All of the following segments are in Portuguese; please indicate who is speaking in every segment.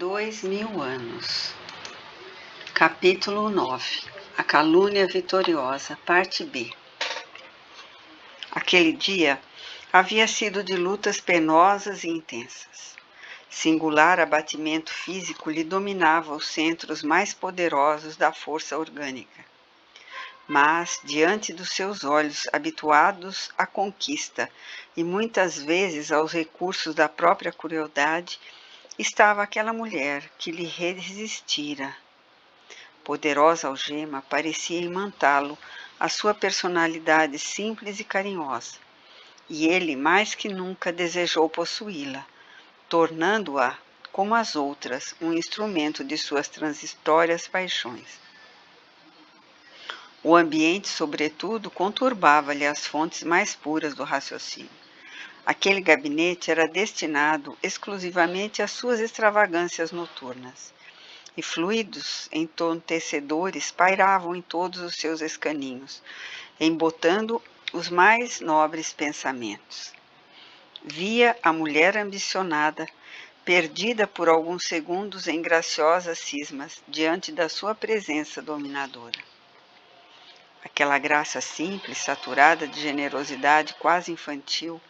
Speaker 1: 2000 anos. Capítulo 9. A calúnia vitoriosa, parte B. Aquele dia havia sido de lutas penosas e intensas. Singular abatimento físico lhe dominava os centros mais poderosos da força orgânica. Mas, diante dos seus olhos habituados à conquista e muitas vezes aos recursos da própria crueldade, estava aquela mulher que lhe resistira. Poderosa algema parecia imantá-lo a sua personalidade simples e carinhosa, e ele mais que nunca desejou possuí-la, tornando-a, como as outras, um instrumento de suas transitórias paixões. O ambiente, sobretudo, conturbava-lhe as fontes mais puras do raciocínio. Aquele gabinete era destinado exclusivamente às suas extravagâncias noturnas, e fluidos entontecedores pairavam em todos os seus escaninhos, embotando os mais nobres pensamentos. Via a mulher ambicionada, perdida por alguns segundos em graciosas cismas, diante da sua presença dominadora. Aquela graça simples, saturada de generosidade quase infantil,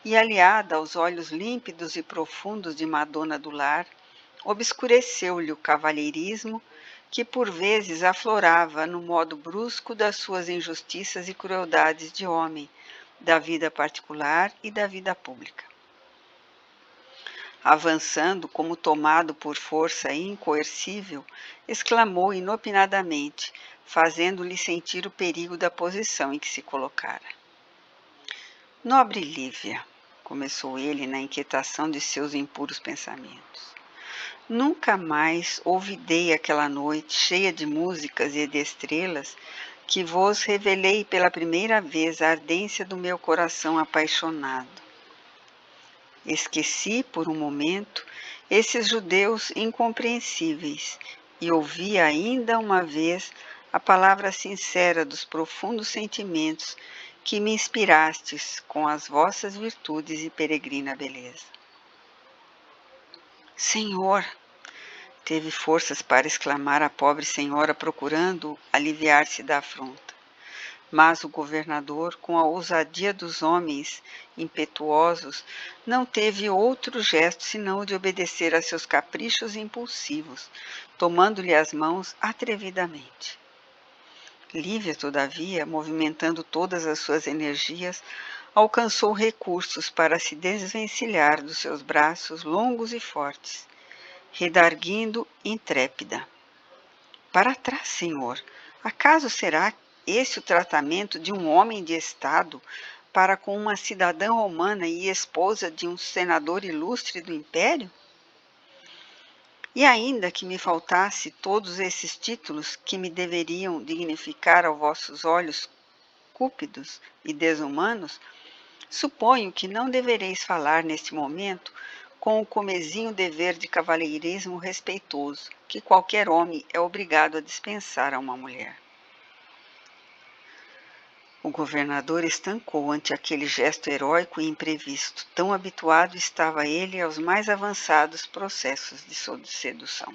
Speaker 1: e aliada aos olhos límpidos e profundos de Madonna do lar, obscureceu-lhe o cavalheirismo que por vezes aflorava no modo brusco das suas injustiças e crueldades de homem, da vida particular e da vida pública. Avançando como tomado por força incoercível, exclamou inopinadamente, fazendo-lhe sentir o perigo da posição em que se colocara. Nobre Lívia, começou ele na inquietação de seus impuros pensamentos. Nunca mais olvidei aquela noite cheia de músicas e de estrelas que vos revelei pela primeira vez a ardência do meu coração apaixonado. Esqueci por um momento esses judeus incompreensíveis e ouvi ainda uma vez a palavra sincera dos profundos sentimentos que me inspirastes com as vossas virtudes e peregrina beleza. Senhor, teve forças para exclamar a pobre senhora procurando aliviar-se da afronta. Mas o governador, com a ousadia dos homens impetuosos, não teve outro gesto senão o de obedecer a seus caprichos impulsivos, tomando-lhe as mãos atrevidamente. Lívia, todavia, movimentando todas as suas energias, alcançou recursos para se desvencilhar dos seus braços longos e fortes, redarguindo intrépida. Para trás, senhor, acaso será esse o tratamento de um homem de Estado para com uma cidadã romana e esposa de um senador ilustre do Império? E ainda que me faltasse todos esses títulos que me deveriam dignificar aos vossos olhos cúpidos e desumanos, suponho que não devereis falar neste momento com o comezinho dever de cavalheirismo respeitoso que qualquer homem é obrigado a dispensar a uma mulher. O governador estancou ante aquele gesto heróico e imprevisto, tão habituado estava ele aos mais avançados processos de sedução.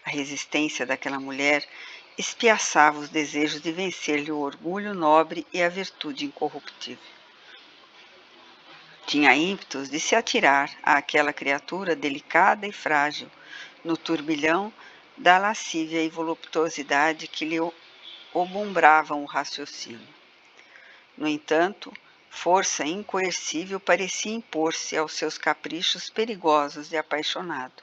Speaker 1: A resistência daquela mulher espiaçava os desejos de vencer-lhe o orgulho nobre e a virtude incorruptível. Tinha ímpetos de se atirar àquela criatura delicada e frágil, no turbilhão da lascívia e voluptuosidade que lhe obumbravam o raciocínio. No entanto, força incoercível parecia impor-se aos seus caprichos perigosos de apaixonado,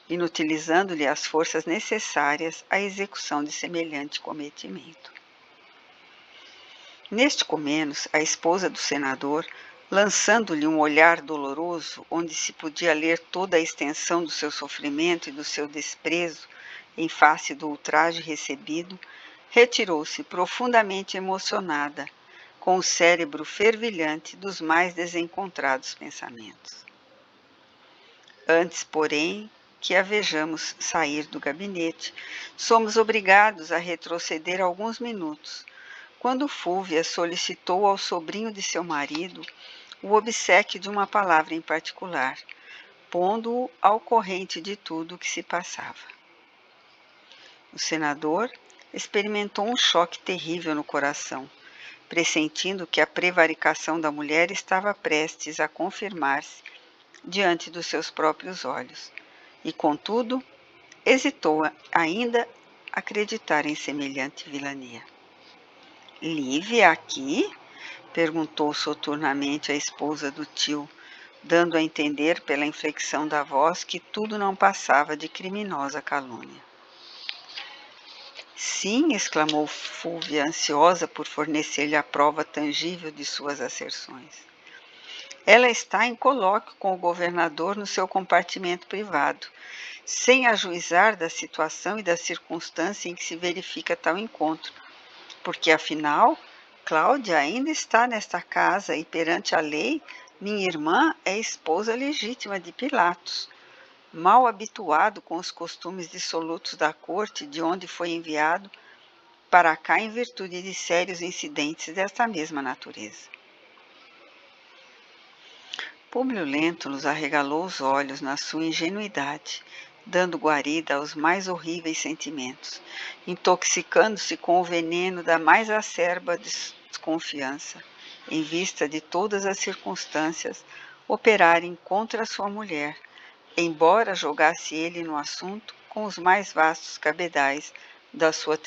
Speaker 1: inutilizando-lhe as forças necessárias à execução de semelhante cometimento. Neste comenos, a esposa do senador, lançando-lhe um olhar doloroso, onde se podia ler toda a extensão do seu sofrimento e do seu desprezo em face do ultraje recebido, retirou-se profundamente emocionada, com o cérebro fervilhante dos mais desencontrados pensamentos. Antes, porém, que a vejamos sair do gabinete, somos obrigados a retroceder alguns minutos, quando Fúvia solicitou ao sobrinho de seu marido o obséquio de uma palavra em particular, pondo-o ao corrente de tudo o que se passava. O senador experimentou um choque terrível no coração, pressentindo que a prevaricação da mulher estava prestes a confirmar-se diante dos seus próprios olhos, e, contudo, hesitou ainda acreditar em semelhante vilania. Lívia aqui? Perguntou soturnamente a esposa do tio, dando a entender pela inflexão da voz que tudo não passava de criminosa calúnia. Sim, exclamou Fúvia, ansiosa por fornecer-lhe a prova tangível de suas asserções. Ela está em colóquio com o governador no seu compartimento privado, sem ajuizar da situação e da circunstância em que se verifica tal encontro, porque, afinal, Cláudia ainda está nesta casa e, perante a lei, minha irmã é esposa legítima de Pilatos, mal habituado com os costumes dissolutos da corte de onde foi enviado para cá em virtude de sérios incidentes desta mesma natureza. Públio Lentulus arregalou os olhos na sua ingenuidade, dando guarida aos mais horríveis sentimentos, intoxicando-se com o veneno da mais acerba desconfiança, em vista de todas as circunstâncias operarem contra sua mulher, embora jogasse ele no assunto com os mais vastos cabedais da sua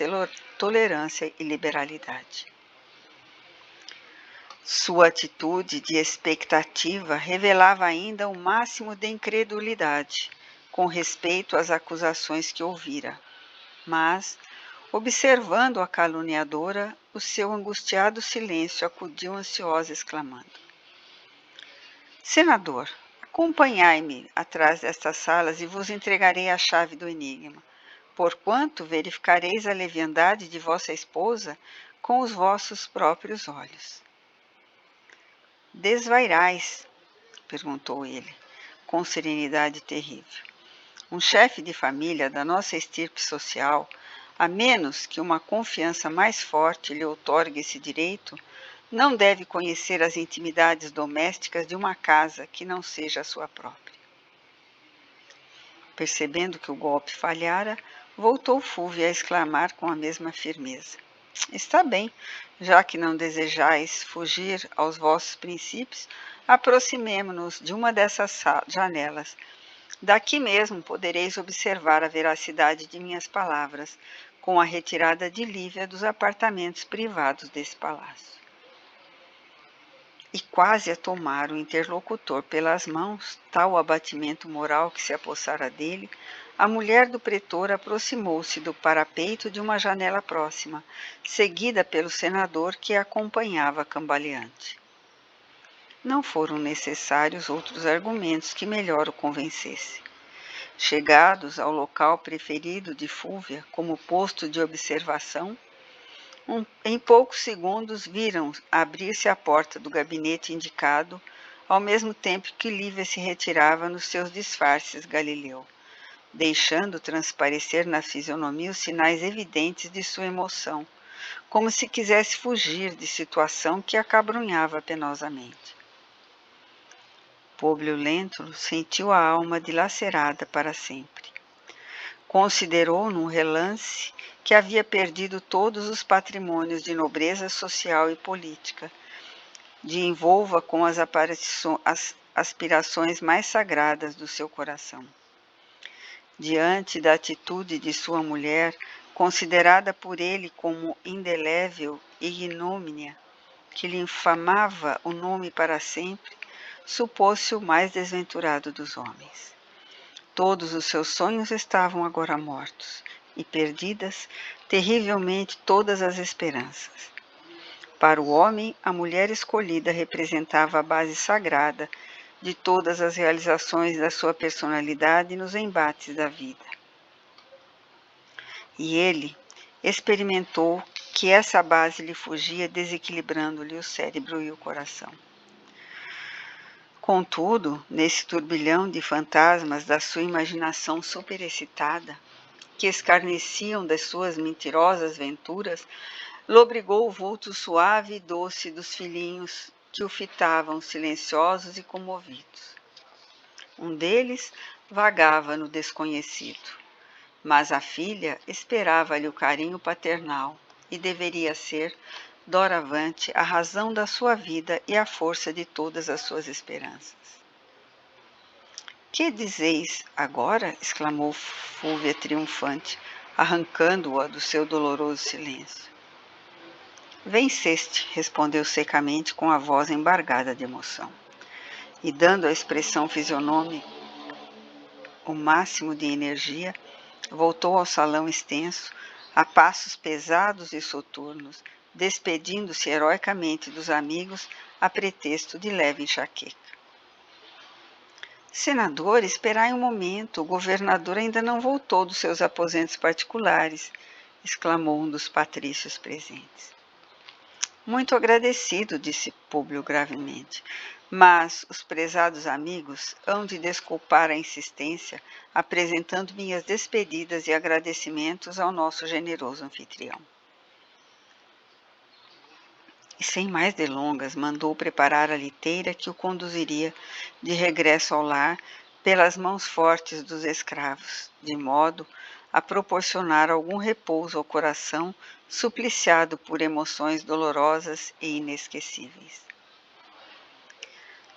Speaker 1: tolerância e liberalidade. Sua atitude de expectativa revelava ainda o máximo de incredulidade com respeito às acusações que ouvira, mas, observando a caluniadora, o seu angustiado silêncio acudiu ansiosa, exclamando: Senador, acompanhai-me atrás destas salas e vos entregarei a chave do enigma, porquanto verificareis a leviandade de vossa esposa com os vossos próprios olhos. Desvairais? Perguntou ele, com serenidade terrível. Um chefe de família da nossa estirpe social, a menos que uma confiança mais forte lhe outorgue esse direito, não deve conhecer as intimidades domésticas de uma casa que não seja a sua própria. Percebendo que o golpe falhara, voltou Fúvia a exclamar com a mesma firmeza: Está bem, já que não desejais fugir aos vossos princípios, aproximemo-nos de uma dessas janelas. Daqui mesmo podereis observar a veracidade de minhas palavras, com a retirada de Lívia dos apartamentos privados desse palácio. E quase a tomar o interlocutor pelas mãos, tal o abatimento moral que se apossara dele, a mulher do pretor aproximou-se do parapeito de uma janela próxima, seguida pelo senador que a acompanhava cambaleante. Não foram necessários outros argumentos que melhor o convencessem. Chegados ao local preferido de Fúvia como posto de observação, em poucos segundos viram abrir-se a porta do gabinete indicado, ao mesmo tempo que Lívia se retirava nos seus disfarces Galileu, deixando transparecer na fisionomia os sinais evidentes de sua emoção, como se quisesse fugir de situação que a acabrunhava penosamente. Públio Lentulus sentiu a alma dilacerada para sempre. Considerou num relance que havia perdido todos os patrimônios de nobreza social e política, de envolva com as aspirações mais sagradas do seu coração. Diante da atitude de sua mulher, considerada por ele como indelével e ignomínia, que lhe infamava o nome para sempre, supôs-se o mais desventurado dos homens. Todos os seus sonhos estavam agora mortos, e perdidas terrivelmente todas as esperanças. Para o homem, a mulher escolhida representava a base sagrada de todas as realizações da sua personalidade nos embates da vida. E ele experimentou que essa base lhe fugia, desequilibrando-lhe o cérebro e o coração. Contudo, nesse turbilhão de fantasmas da sua imaginação superexcitada, que escarneciam das suas mentirosas venturas, lobrigou o vulto suave e doce dos filhinhos que o fitavam silenciosos e comovidos. Um deles vagava no desconhecido, mas a filha esperava-lhe o carinho paternal e deveria ser, doravante, a razão da sua vida e a força de todas as suas esperanças. Que dizeis agora? Exclamou Fúvia triunfante, arrancando-a do seu doloroso silêncio. Venceste, respondeu secamente com a voz embargada de emoção. E dando à expressão fisionômica o máximo de energia, voltou ao salão extenso, a passos pesados e soturnos, despedindo-se heroicamente dos amigos a pretexto de leve enxaqueca. Senador, esperai um momento, o governador ainda não voltou dos seus aposentos particulares, exclamou um dos patrícios presentes. Muito agradecido, disse Públio gravemente, mas os prezados amigos hão de desculpar a insistência, apresentando minhas despedidas e agradecimentos ao nosso generoso anfitrião. E sem mais delongas, mandou preparar a liteira que o conduziria de regresso ao lar pelas mãos fortes dos escravos, de modo a proporcionar algum repouso ao coração supliciado por emoções dolorosas e inesquecíveis.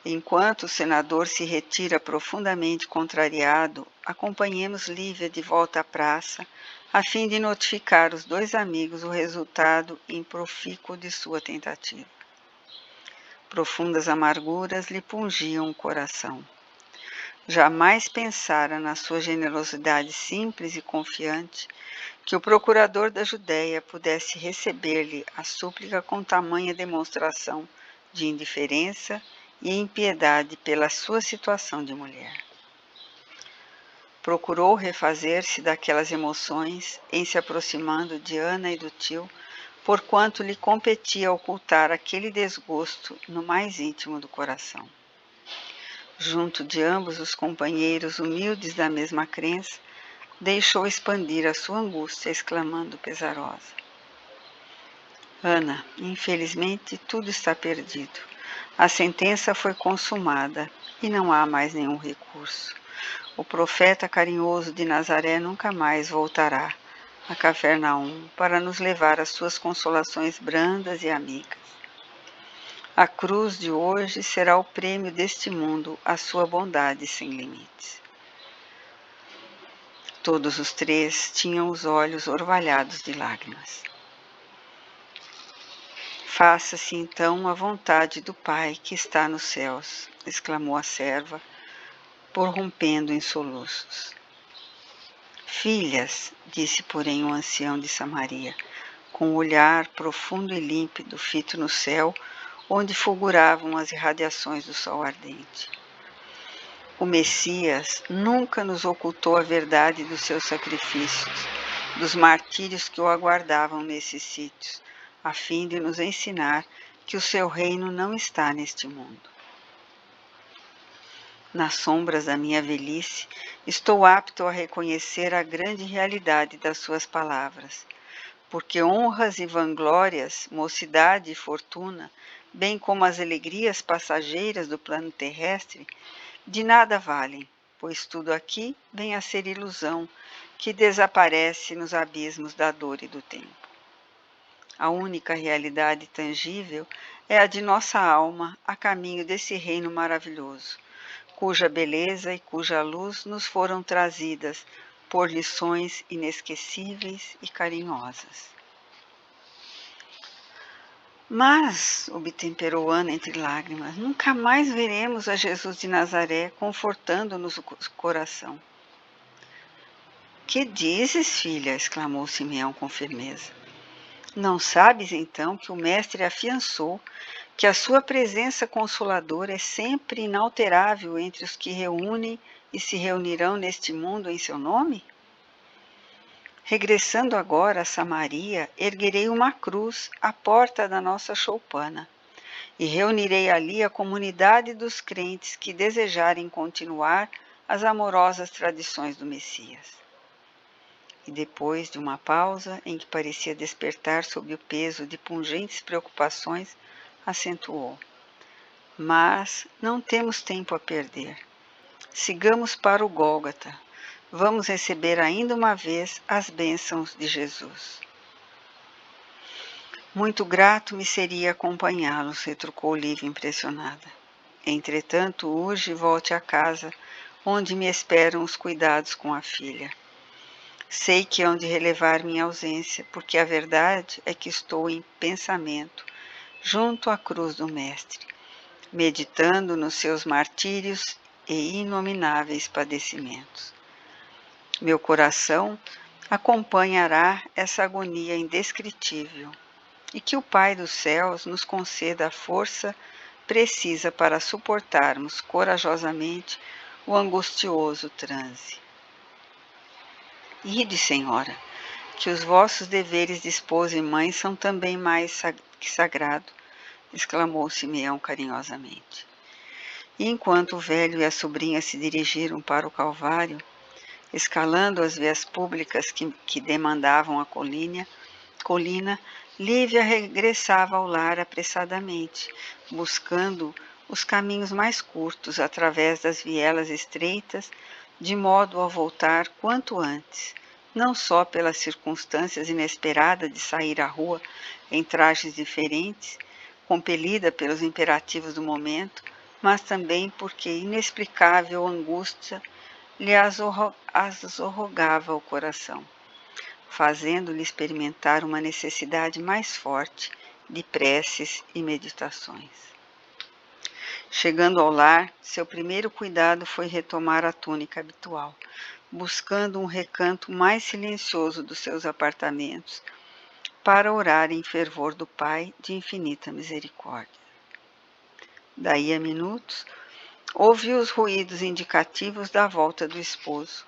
Speaker 1: Enquanto o senador se retira profundamente contrariado, acompanhemos Lívia de volta à praça, a fim de notificar os dois amigos o resultado improfícuo de sua tentativa. Profundas amarguras lhe pungiam o coração. Jamais pensara na sua generosidade simples e confiante que o procurador da Judéia pudesse receber-lhe a súplica com tamanha demonstração de indiferença e impiedade pela sua situação de mulher. Procurou refazer-se daquelas emoções em se aproximando de Ana e do tio, porquanto lhe competia ocultar aquele desgosto no mais íntimo do coração. Junto de ambos os companheiros humildes da mesma crença, deixou expandir a sua angústia, exclamando pesarosa: Ana, infelizmente tudo está perdido. A sentença foi consumada e não há mais nenhum recurso. O profeta carinhoso de Nazaré nunca mais voltará a Cafarnaum para nos levar as suas consolações brandas e amigas. A cruz de hoje será o prêmio deste mundo à sua bondade sem limites. Todos os três tinham os olhos orvalhados de lágrimas. Faça-se então a vontade do Pai que está nos céus, exclamou a serva, prorrompendo em soluços. Filhas, disse porém o ancião de Samaria, com o olhar profundo e límpido fito no céu, onde fulguravam as irradiações do sol ardente. O Messias nunca nos ocultou a verdade dos seus sacrifícios, dos martírios que o aguardavam nesses sítios, a fim de nos ensinar que o seu reino não está neste mundo. Nas sombras da minha velhice, estou apto a reconhecer a grande realidade das suas palavras, porque honras e vanglórias, mocidade e fortuna, bem como as alegrias passageiras do plano terrestre, de nada valem, pois tudo aqui vem a ser ilusão que desaparece nos abismos da dor e do tempo. A única realidade tangível é a de nossa alma a caminho desse reino maravilhoso, cuja beleza e cuja luz nos foram trazidas por lições inesquecíveis e carinhosas. Mas, obtemperou Ana entre lágrimas, nunca mais veremos a Jesus de Nazaré confortando-nos o coração. Que dizes, filha? Exclamou Simeão com firmeza. Não sabes, então, que o Mestre afiançou que a sua presença consoladora é sempre inalterável entre os que reúnem e se reunirão neste mundo em seu nome? Regressando agora a Samaria, erguerei uma cruz à porta da nossa choupana e reunirei ali a comunidade dos crentes que desejarem continuar as amorosas tradições do Messias. E depois de uma pausa em que parecia despertar sob o peso de pungentes preocupações, acentuou: Mas não temos tempo a perder. Sigamos para o Gólgota. Vamos receber ainda uma vez as bênçãos de Jesus. Muito grato me seria acompanhá-los, retrucou Lívia impressionada. Entretanto, urge volte a casa, onde me esperam os cuidados com a filha. Sei que hão de relevar minha ausência, porque a verdade é que estou em pensamento, junto à cruz do Mestre, meditando nos seus martírios e inomináveis padecimentos. Meu coração acompanhará essa agonia indescritível, e que o Pai dos céus nos conceda a força precisa para suportarmos corajosamente o angustioso transe. Ide, Senhora, que os vossos deveres de esposa e mãe são também mais que sagrado, exclamou Simeão carinhosamente. E enquanto o velho e a sobrinha se dirigiram para o Calvário, escalando as vias públicas que demandavam a colina, Lívia regressava ao lar apressadamente, buscando os caminhos mais curtos através das vielas estreitas, de modo a voltar quanto antes, não só pelas circunstâncias inesperadas de sair à rua em trajes diferentes, compelida pelos imperativos do momento, mas também porque inexplicável angústia lhe azorrogava o coração, fazendo-lhe experimentar uma necessidade mais forte de preces e meditações. Chegando ao lar, seu primeiro cuidado foi retomar a túnica habitual, buscando um recanto mais silencioso dos seus apartamentos, para orar em fervor do Pai de infinita misericórdia. Daí a minutos, ouviu os ruídos indicativos da volta do esposo,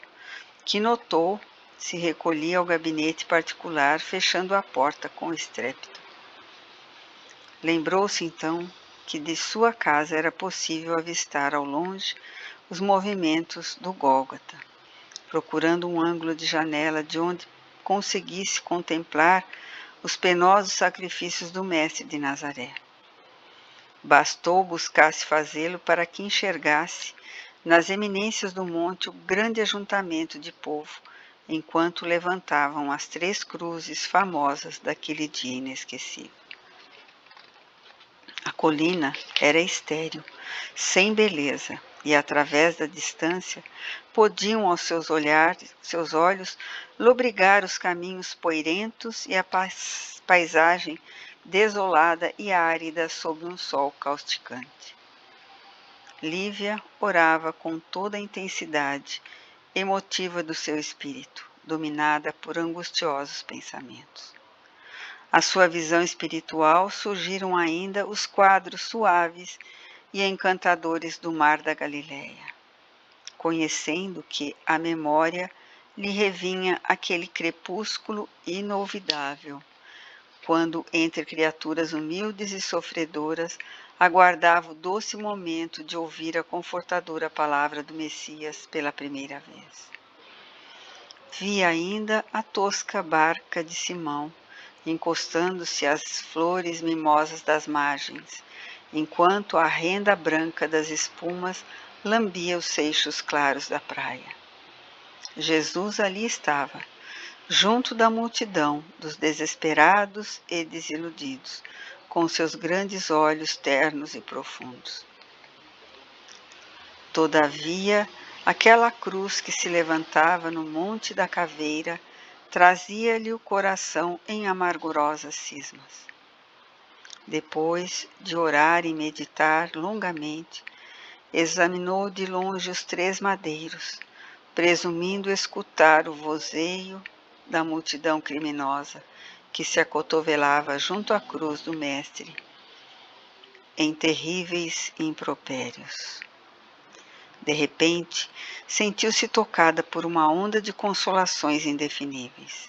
Speaker 1: que notou se recolhia ao gabinete particular, fechando a porta com estrépito. Lembrou-se então que de sua casa era possível avistar ao longe os movimentos do Gólgota, procurando um ângulo de janela de onde conseguisse contemplar os penosos sacrifícios do Mestre de Nazaré. Bastou buscasse fazê-lo para que enxergasse nas eminências do monte o grande ajuntamento de povo, enquanto levantavam as 3 cruzes famosas daquele dia inesquecível. A colina era estéril, sem beleza, e através da distância podiam aos seus olhos lobrigar os caminhos poeirentos e a paisagem desolada e árida sob um sol causticante. Lívia orava com toda a intensidade emotiva do seu espírito, dominada por angustiosos pensamentos. À sua visão espiritual surgiram ainda os quadros suaves e encantadores do mar da Galileia, conhecendo que a memória lhe revinha aquele crepúsculo inolvidável, quando entre criaturas humildes e sofredoras aguardava o doce momento de ouvir a confortadora palavra do Messias pela primeira vez. Vi ainda a tosca barca de Simão, encostando-se às flores mimosas das margens, enquanto a renda branca das espumas lambia os seixos claros da praia. Jesus ali estava, junto da multidão dos desesperados e desiludidos, com seus grandes olhos ternos e profundos. Todavia, aquela cruz que se levantava no Monte da Caveira trazia-lhe o coração em amargurosas cismas. Depois de orar e meditar longamente, examinou de longe os 3 madeiros, presumindo escutar o vozeio da multidão criminosa que se acotovelava junto à cruz do Mestre, em terríveis impropérios. De repente, sentiu-se tocada por uma onda de consolações indefiníveis.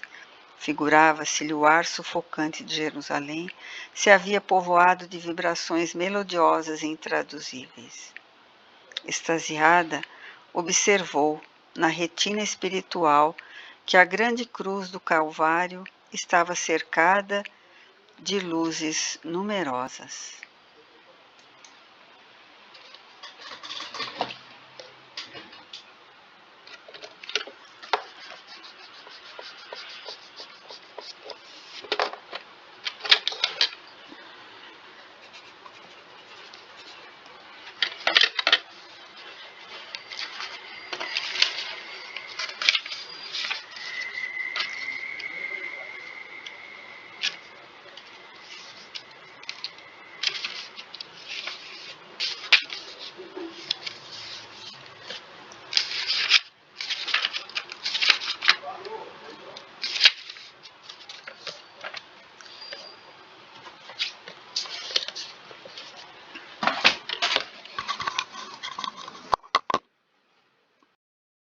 Speaker 1: Figurava-se-lhe o ar sufocante de Jerusalém se havia povoado de vibrações melodiosas e intraduzíveis. Extasiada, observou, na retina espiritual, que a grande cruz do Calvário estava cercada de luzes numerosas.